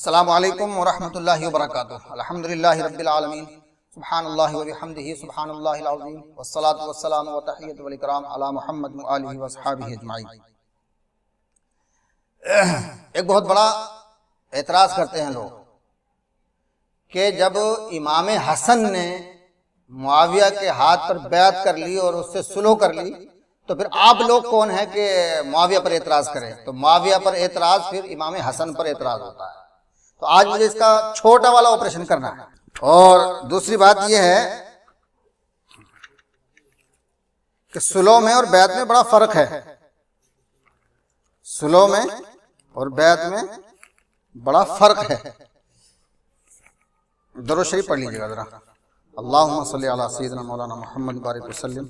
السلام علیکم ورحمۃ اللہ وبرکاتہ۔ الحمدللہ رب العالمین، سبحان اللہ وبحمدہ، سبحان اللہ العظیم، والصلاة والسلام وتحیۃ والاکرام علی محمد وآلہ وصحبہ اجمعین۔ ایک بہت بڑا اعتراض کرتے ہیں لوگ کہ جب امام حسن نے معاویہ کے ہاتھ پر بیعت کر لی اور اس سے صلح کر لی تو پھر آپ لوگ کون ہیں کہ معاویہ پر اعتراض کریں؟ تو معاویہ پر اعتراض پھر امام حسن پر اعتراض ہوتا ہے۔ تو آج مجھے اس کا چھوٹا والا آپریشن کرنا ہے۔ اور دوسری بات یہ ہے کہ صلح میں اور بیعت میں بڑا فرق ہے۔ صلح میں اور بیعت میں بڑا فرق ہے۔ درود شریف پڑھ لیجیے گا ذرا۔ اللہم صلی علی سیدنا مولانا محمد بارک وسلم،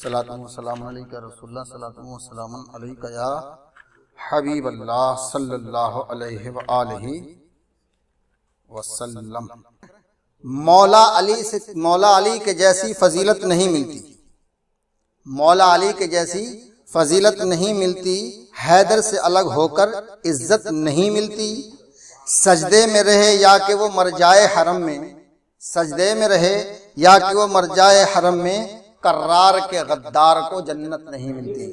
صلاۃ و سلام علیک رسول اللہ، صلاۃ و سلام علیک یا حبیب اللہ صلی اللہ علیہ وآلہ وسلم۔ مولا علی کے جیسی فضیلت نہیں ملتی، مولا علی کے جیسی فضیلت نہیں ملتی، حیدر سے الگ ہو کر عزت نہیں ملتی، سجدے میں رہے یا کہ وہ مر جائے حرم میں، سجدے میں رہے یا کہ وہ مر جائے حرم میں، کرار کے غدار کو جنت نہیں ملتی،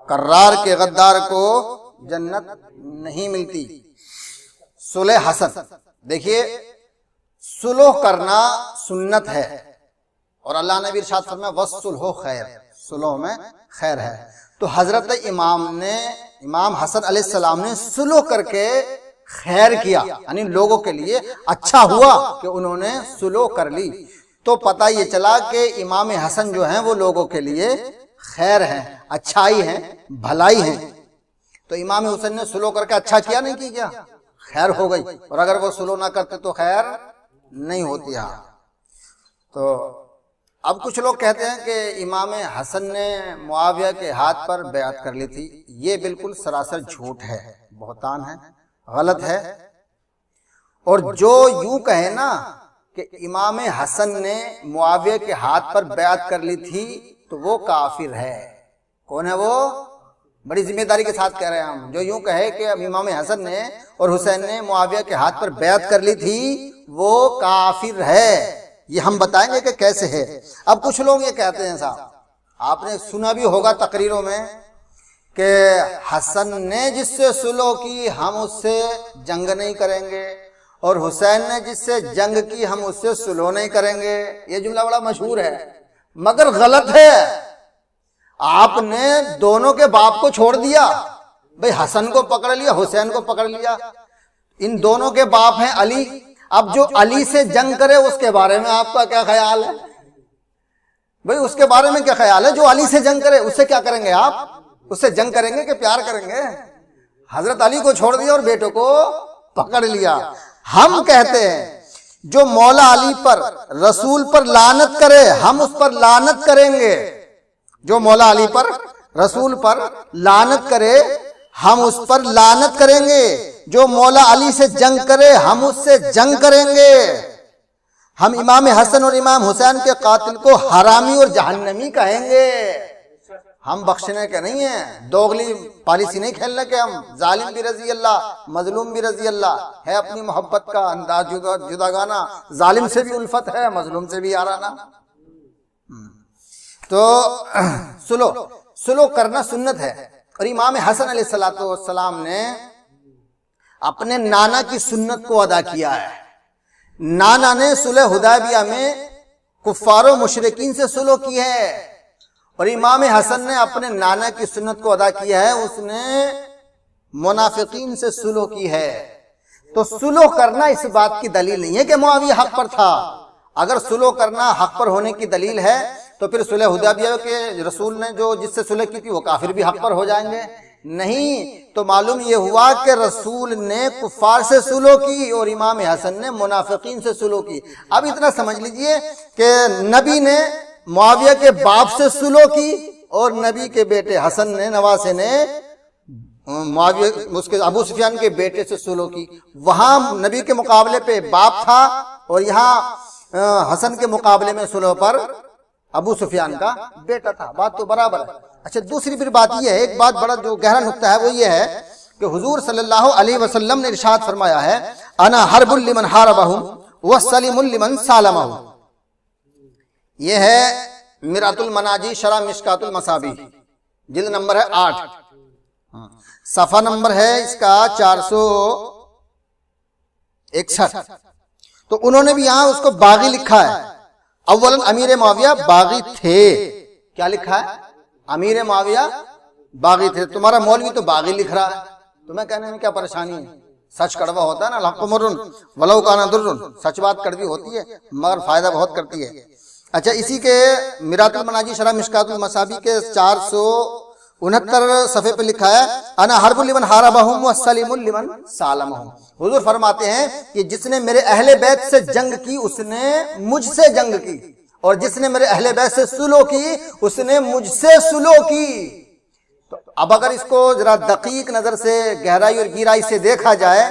کرار کے غدار کو جنت نہیں ملتی۔ صلح حسن، دیکھیے صلح کرنا سنت ہے، اور اللہ نے بھی ارشاد فرمایا والصلح خیر، صلح میں خیر ہے۔ تو حضرت امام حسن علیہ السلام نے صلح کر کے خیر کیا، یعنی لوگوں کے لیے اچھا ہوا کہ انہوں نے صلح کر لی۔ تو پتہ یہ چلا کہ امام حسن جو ہیں وہ لوگوں کے لیے خیر ہیں، اچھائی ہیں، بھلائی ہیں۔ تو امام حسن نے صلح کر کے اچھا کیا نہیں کیا؟ خیر ہو گئی، اور اگر وہ صلح نہ کرتے تو خیر نہیں ہوتی۔ تو اب کچھ لوگ کہتے ہیں کہ امام حسن نے معاویہ کے ہاتھ پر بیعت کر لی تھی۔ یہ بالکل سراسر جھوٹ ہے، بہتان ہے، غلط ہے۔ اور جو یوں کہے نا کہ امام حسن نے معاویہ کے ہاتھ پر بیعت کر لی تھی تو وہ کافر ہے۔ کون ہے وہ؟ بڑی ذمہ داری کے ساتھ کہہ رہے ہیں ہم۔ جو یوں کہے کہ امام حسن نے اور حسین نے معاویہ کے ہاتھ پر بیعت کر لی تھی وہ کافر ہے۔ یہ ہم بتائیں گے کہ کیسے ہے۔ اب کچھ لوگ یہ کہتے ہیں، صاحب آپ نے سنا بھی ہوگا تقریروں میں کہ حسن نے جس سے صلح کی ہم اس سے جنگ نہیں کریں گے، اور حسین نے جس سے جنگ کی ہم اس سے صلح نہیں کریں گے۔ یہ جملہ بڑا مشہور ہے، مگر غلط ہے۔ آپ نے دونوں کے باپ کو چھوڑ دیا، بھئی حسن کو پکڑ لیا، حسین کو پکڑ لیا، ان دونوں کے باپ ہیں علی۔ اب جو علی سے جنگ کرے اس کے بارے میں آپ کا کیا خیال ہے؟ بھئی اس کے بارے میں کیا خیال ہے؟ جو علی سے جنگ کرے اس سے کیا کریں گے آپ؟ اس سے جنگ کریں گے کہ پیار کریں گے؟ حضرت علی کو چھوڑ دیا اور بیٹوں کو پکڑ لیا۔ ہم کہتے ہیں جو مولا علی پر، رسول پر لعنت کرے ہم اس پر لعنت کریں گے، جو مولا علی پر، رسول پر لعنت کرے ہم اس پر لعنت کریں گے، جو مولا علی سے جنگ کرے ہم اس سے جنگ کریں گے۔ ہم امام حسن اور امام حسین کے قاتل کو حرامی اور جہنمی کہیں گے۔ ہم بخشنے کے نہیں ہیں، دوغلی پالیسی نہیں کھیلنے کے ہم۔ ظالم بھی رضی اللہ، مظلوم بھی رضی اللہ ہے، اپنی محبت کا انداز جداگانہ، ظالم سے بھی الفت ہے، مظلوم سے بھی یارانہ۔ تو صلح کرنا سنت ہے، اور امام حسن علیہ السلام نے اپنے نانا کی سنت کو ادا کیا ہے۔ نانا نے صلح حدیبیہ میں کفار و مشرکین سے صلح کی ہے، اور امام حسن نے اپنے نانا کی سنت کو ادا کیا ہے، اس نے منافقین سے صلح کی ہے۔ تو صلح کرنا اس بات کی دلیل نہیں ہے کہ معاویہ حق پر تھا۔ اگر صلح کرنا حق پر ہونے کی دلیل ہے تو پھر صلح حدیبیہ کے رسول نے جو جس سے صلح کی تھی وہ کافر بھی حق پر ہو جائیں گے؟ نہیں۔ تو معلوم یہ ہوا کہ رسول نے کفار سے صلح کی اور امام حسن نے منافقین سے صلح کی۔ اب اتنا سمجھ لیجئے کہ نبی نے معاویہ کے باپ سے صلح کی اور نبی کے بیٹے حسن نے، نواسے نے، معاویہ اس کے ابو سفیان کے بیٹے سے صلح کی۔ وہاں نبی کے مقابلے پہ باپ تھا اور یہاں حسن کے مقابلے میں صلح پر ابو سفیان کا بیٹا تھا۔ بات تو برابر ہے۔ اچھا دوسری پھر بات یہ ہے، ایک بات بڑا جو گہرا نکتہ ہے وہ یہ ہے کہ حضور صلی اللہ علیہ وسلم نے ارشاد فرمایا ہے انا حرب لمن حاربہم وسلیم لمن سالمہم. یہ ہے مرآت المناجی شرح مشکات المصابیح، جلد نمبر ہے 8، صفحہ نمبر ہے اس کا 461. تو انہوں نے بھی یہاں اس کو باغی لکھا ہے. اولاً امیر معاویہ باغی تھے. کیا لکھا ہے؟ امیر معاویہ باغی تھے. تمہارا مولوی تو باغی لکھ رہا ہے، تمہیں کہنے میں کیا پریشانی ہے؟ سچ کڑوا ہوتا ہے نا، الحق مرن ولو کان درن. سچ بات کڑوی ہوتی ہے مگر فائدہ بہت کرتی ہے. اچھا، اسی کے مرآت المناجی شرح مشکات المصابیح کے 469 صفحے پہ لکھا ہے انا حرب لمن حاربہم وسلیم لمن سالمہم. حضور فرماتے ہیں کہ جس نے میرے اہل بیت سے جنگ کی اس نے مجھ سے جنگ کی، اور جس نے میرے اہل بیت سے صلح کی اس نے مجھ سے صلح کی. تو اب اگر اس کو ذرا دقیق نظر سے گہرائی اور گہرائی سے دیکھا جائے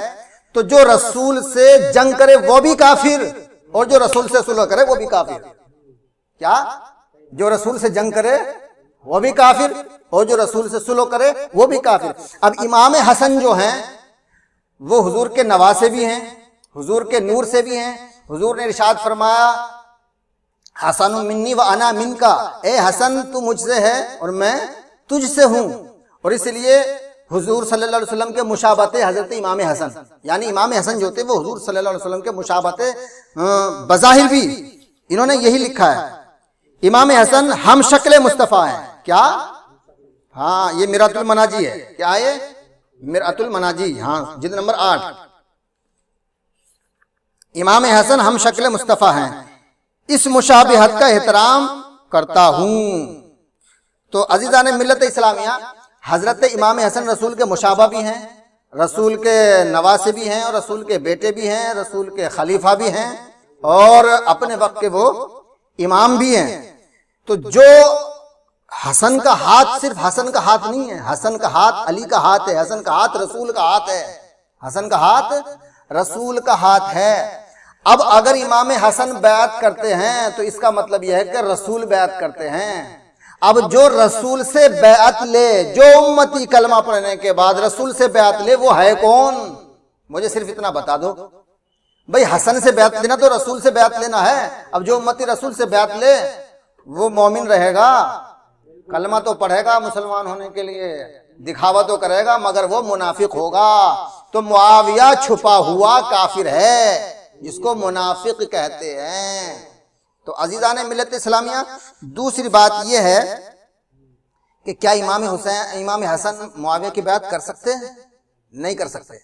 تو جو رسول سے جنگ کرے وہ بھی کافر، اور جو رسول سے صلح کرے وہ بھی کافر. کیا؟ جو رسول سے جنگ کرے وہ بھی کافر، اور جو رسول سے صلح کرے وہ بھی کافر. اب امام حسن جو ہیں وہ حضور کے نواسے بھی ہیں، حضور کے نور سے بھی ہیں. حضور نے ارشاد فرمایا حسن منی و انا منکا، اے حسن تو مجھ سے ہے اور میں تجھ سے ہوں. اور اس لیے حضور صلی اللہ علیہ وسلم کے مشابہت حضرت امام حسن، یعنی امام حسن جو تھے وہ حضور صلی اللہ علیہ وسلم کے مشابہت بظاہر بھی انہوں نے یہی لکھا ہے. امام حسن ہم شکل مصطفیٰ ہیں. کیا؟ ہاں، یہ مرآت المناجی ہے. کیا ہے؟ مرآت المناجی، ہاں، جلد نمبر 8. امام حسن ہم شکل مصطفیٰ ہیں، اس مشابہت کا احترام کرتا ہوں. تو عزیزان ملت اسلامیہ، حضرت امام حسن رسول کے مشابہ بھی ہیں، رسول کے نواسے بھی ہیں، اور رسول کے بیٹے بھی ہیں، رسول کے خلیفہ بھی ہیں، اور اپنے وقت کے وہ امام بھی ہیں. تو جو حسن کا ہاتھ صرف حسن کا ہاتھ نہیں ہے، حسن کا ہاتھ علی کا ہاتھ ہے، حسن کا ہاتھ رسول کا ہاتھ ہے، حسن کا ہاتھ رسول کا ہاتھ ہے. اب اگر امام حسن بیعت کرتے ہیں تو اس کا مطلب یہ ہے کہ رسول بیعت کرتے ہیں. اب جو رسول سے بیعت لے، جو امتی کلمہ پڑھنے کے بعد رسول سے بیعت لے، وہ ہے کون؟ مجھے صرف اتنا بتا دو. بھئی حسن سے بیعت لینا تو رسول سے بیعت لینا ہے. اب جو امتی رسول سے بیعت لے وہ مومن رہے گا، کلمہ تو پڑھے گا مسلمان ہونے کے لیے، دکھاوا تو کرے گا مگر وہ منافق ہوگا. تو معاویہ چھپا ہوا کافر ہے جس کو منافق کہتے ہیں. تو عزیزان ملت اسلامیہ، دوسری بات یہ ہے کہ کیا امام حسن معاویہ کی بیعت کر سکتے ہیں؟ نہیں کر سکتے.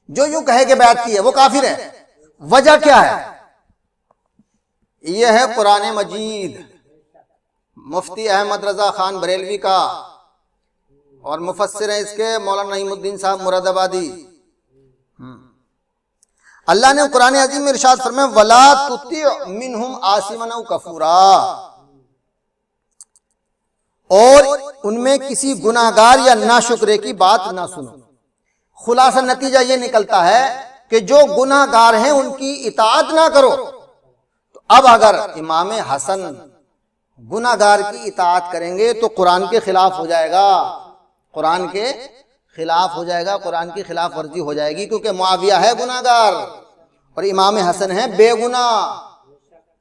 جو یوں کہے کہ بیعت کی ہے وہ کافر ہے. وجہ کیا ہے؟ یہ ہے قرآن مجید، مفتی احمد رضا خان بریلوی کا، اور مفسر ہیں اس کے مولانا نعیم الدین صاحب مراد آبادی. اللہ نے قرآن عظیم میں ارشاد فرمایا وَلَا تُطِعْ مِنْهُمْ آثِمًا أَوْ كَفُورًا، اور ان میں کسی گناہگار یا ناشکرے کی بات نہ سنو. خلاصہ نتیجہ یہ نکلتا ہے کہ جو گناہگار ہیں ان کی اطاعت نہ کرو. تو اب اگر امام حسن گناہگار کی اطاعت کریں گے تو قرآن کے خلاف ہو جائے گا، قرآن کے خلاف ہو جائے گا، قرآن کی خلاف ورزی ہو جائے گی. کیونکہ معاویہ ہے گناہگار اور امام حسن ہے بے گناہ،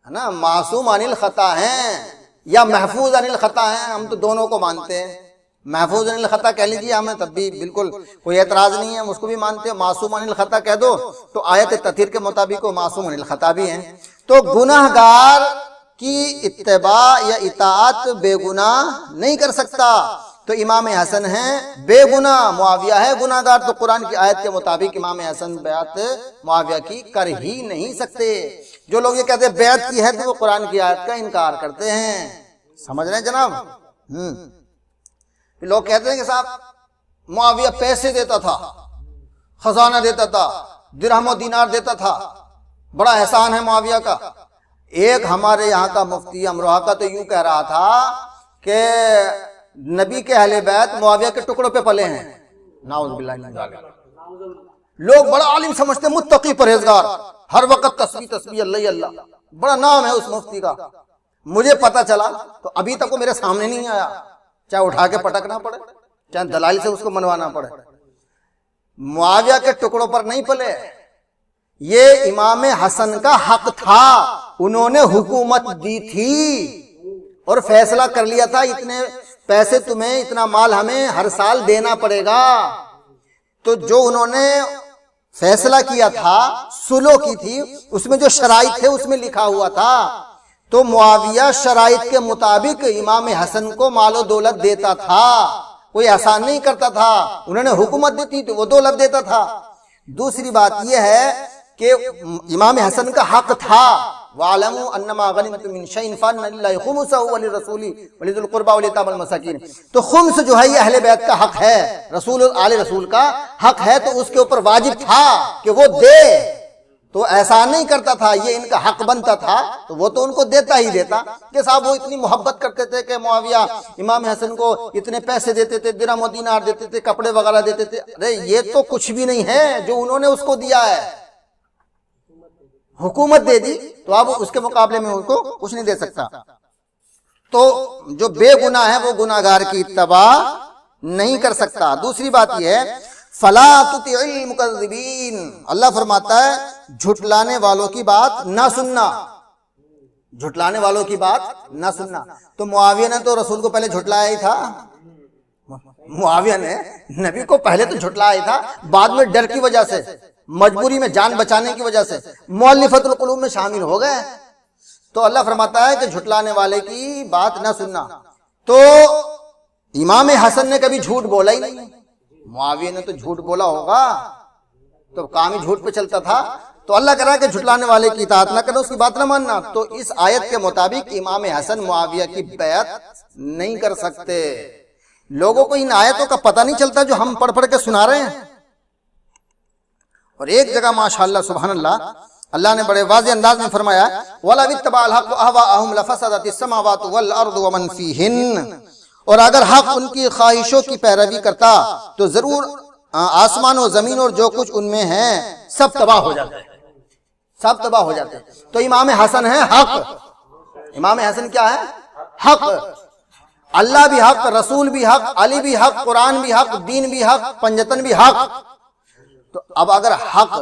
ہے نا، معصوم عن الخطا ہیں یا محفوظ عن الخطا ہیں. ہم تو دونوں کو مانتے ہیں. محفوظ عن الخطا کہہ لیجیے ہمیں تب بھی بالکل کوئی اعتراض نہیں ہے، ہم اس کو بھی مانتے ہیں. معصوم عن الخطا کہہ دو تو آیت تطہیر کے مطابق وہ معصوم عن الخطا بھی ہیں. تو گناہگار کی اتباع یا اطاعت بے گناہ نہیں کر سکتا. تو امام حسن ہیں بے گناہ، معاویہ ہے گناہگار. تو قرآن کی آیت کے مطابق امام حسن بیعت معاویہ کی کر ہی نہیں سکتے. جو لوگ یہ کہتے ہیں بیعت کی ہے تو وہ قرآن کی آیت کا انکار کرتے ہیں. سمجھ رہے ہیں جناب؟ لوگ کہتے ہیں کہ صاحب معاویہ پیسے دیتا تھا، خزانہ دیتا تھا، درہم و دینار دیتا تھا، بڑا احسان ہے معاویہ کا. ایک ہمارے یہاں کا مفتی امروہہ کا تو یوں کہہ رہا تھا کہ نبی کے اہل بیت معاویہ کے ٹکڑوں پہ پلے ہیں. نعوذ باللہ من ذالک. لوگ بڑا عالم سمجھتے، متقی پرہیزگار، ہر وقت تسبیح تسبیح اللہ اللہ، بڑا نام ہے اس مفتی کا. مجھے پتا چلا تو ابھی تک وہ میرے سامنے نہیں آیا، چاہے اٹھا کے پٹکنا پڑے، چاہے دلائل سے اس کو منوانا پڑے. معاویہ کے ٹکڑوں پر نہیں پلے، یہ امام حسن کا حق تھا، انہوں نے حکومت دی تھی اور فیصلہ کر لیا تھا اتنے پیسے تمہیں، اتنا مال ہمیں ہر سال دینا پڑے گا۔ تو جو انہوں نے فیصلہ کیا تھا، سلو کی تھی، اس میں جو شرائط تھے اس میں لکھا ہوا تھا، تو معاویہ شرائط کے مطابق امام حسن کو مال و دولت دیتا تھا، کوئی احسان نہیں کرتا تھا، انہوں نے حکومت دی تھی تو وہ دولت دیتا تھا۔ دوسری بات یہ ہے کہ امام حسن کا حق تھا، وَاعْلَمُوا أَنَّمَا غَنِمْتُم مِّن شَيْءٍ فَأَنَّ لِلَّهِ خُمُسَهُ وَلِلرَّسُولِ وَلِذِي الْقُرْبَى وَالْيَتَامَى وَالْمَسَاكِينِ، تو خمس جو ہے یہ اہل بیت کا حق ہے، رسول آل رسول کا حق ہے، تو اس کے اوپر واجب تھا کہ وہ دے، تو احسان نہیں کرتا تھا، یہ ان کا حق بنتا تھا تو وہ تو ان کو دیتا ہی دیتا۔ کہ صاحب وہ اتنی محبت کرتے تھے کہ معاویہ امام حسن کو اتنے پیسے دیتے تھے، درہم و دینار دیتے تھے، کپڑے وغیرہ دیتے تھے، ارے یہ تو کچھ بھی نہیں ہے جو انہوں نے اس کو دیا ہے، حکومت دے دی تو اب اس کے مقابلے میں ان کو کچھ نہیں دے سکتا۔ تو جو بے گناہ ہے وہ گناہگار کی اتباع نہیں کر سکتا۔ دوسری بات یہ ہے فَلَا تُطِعِ الْمُكَذِّبِينَ، اللہ فرماتا ہے جھٹلانے والوں کی بات نہ سننا، جھٹلانے والوں کی بات نہ سننا۔ تو معاویہ نے تو رسول کو پہلے جھٹلایا ہی تھا، معاویہ نے نبی کو پہلے تو جھٹلایا ہی تھا، بعد میں ڈر کی وجہ سے، مجبوری میں جان بچانے کی وجہ سے مؤلفۃ القلوب میں شامل ہو گئے۔ تو اللہ فرماتا ہے کہ جھٹلانے والے کی بات نہ سننا۔ تو امام حسن نے کبھی جھوٹ بولا ہی نہیں، معاویہ نے تو جھوٹ بولا ہوگا تو کام ہی جھوٹ پہ چلتا تھا۔ تو اللہ کہہ رہا ہے کہ جھٹلانے والے کی اطاعت نہ کرو، اس کی بات نہ ماننا۔ تو اس آیت کے مطابق امام حسن معاویہ کی بیعت نہیں کر سکتے۔ لوگوں کو ان آیتوں کا پتہ نہیں چلتا جو ہم پڑھ پڑھ کے سنا رہے ہیں۔ اور ایک جگہ ماشاءاللہ سبحان اللہ، اللہ نے بڑے واضح انداز میں فرمایا وَلَوِ اتَّبَعَ الْحَقُّ أَهْوَاءَهُمْ لَفَسَدَتِ السَّمَاوَاتُ وَالْأَرْضُ وَمَنْ فِيهِنَّ، اور اگر حق ان کی خواہشوں کی پیروی کرتا تو ضرور آسمان و زمین اور جو کچھ ان میں ہیں سب تباہ ہو جاتے، سب تباہ ہو جاتے۔ تو امام حسن ہے حق، امام حسن کیا ہے؟ حق، اللہ بھی حق، رسول بھی حق، علی بھی حق، قرآن بھی حق، دین بھی حق، پنجتن بھی حق۔ تو اب اگر حق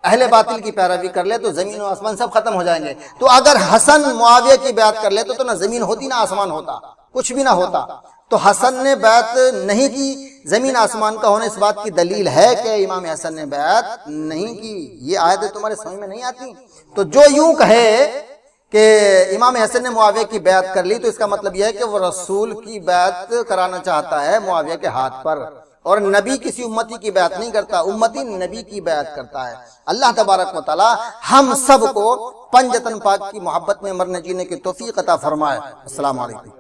اہل باطل کی پیروی کر لے تو زمین و آسمان سب ختم ہو جائیں گے۔ تو اگر حسن معاویہ کی بیعت کر لے تو نہ زمین ہوتی نہ آسمان ہوتا، کچھ بھی نہ ہوتا۔ تو حسن نے بیعت نہیں کی، زمین آسمان کا ہونا اس بات کی دلیل ہے کہ امام حسن نے بیعت نہیں کی۔ یہ آیتیں تمہارے سمجھ میں نہیں آتی؟ تو جو یوں کہے کہ امام حسن نے معاویہ کی بیعت کر لی تو اس کا مطلب یہ ہے کہ وہ رسول کی بیعت کرانا چاہتا ہے معاویہ کے ہاتھ پر، اور نبی کسی امتی کی بیعت نہیں کرتا، امتی نبی کی بیعت کرتا ہے۔ اللہ تبارک و تعالی ہم سب کو پنجتن پاک کی محبت میں مرنے جینے کی توفیق عطا فرمائے۔ السلام علیکم۔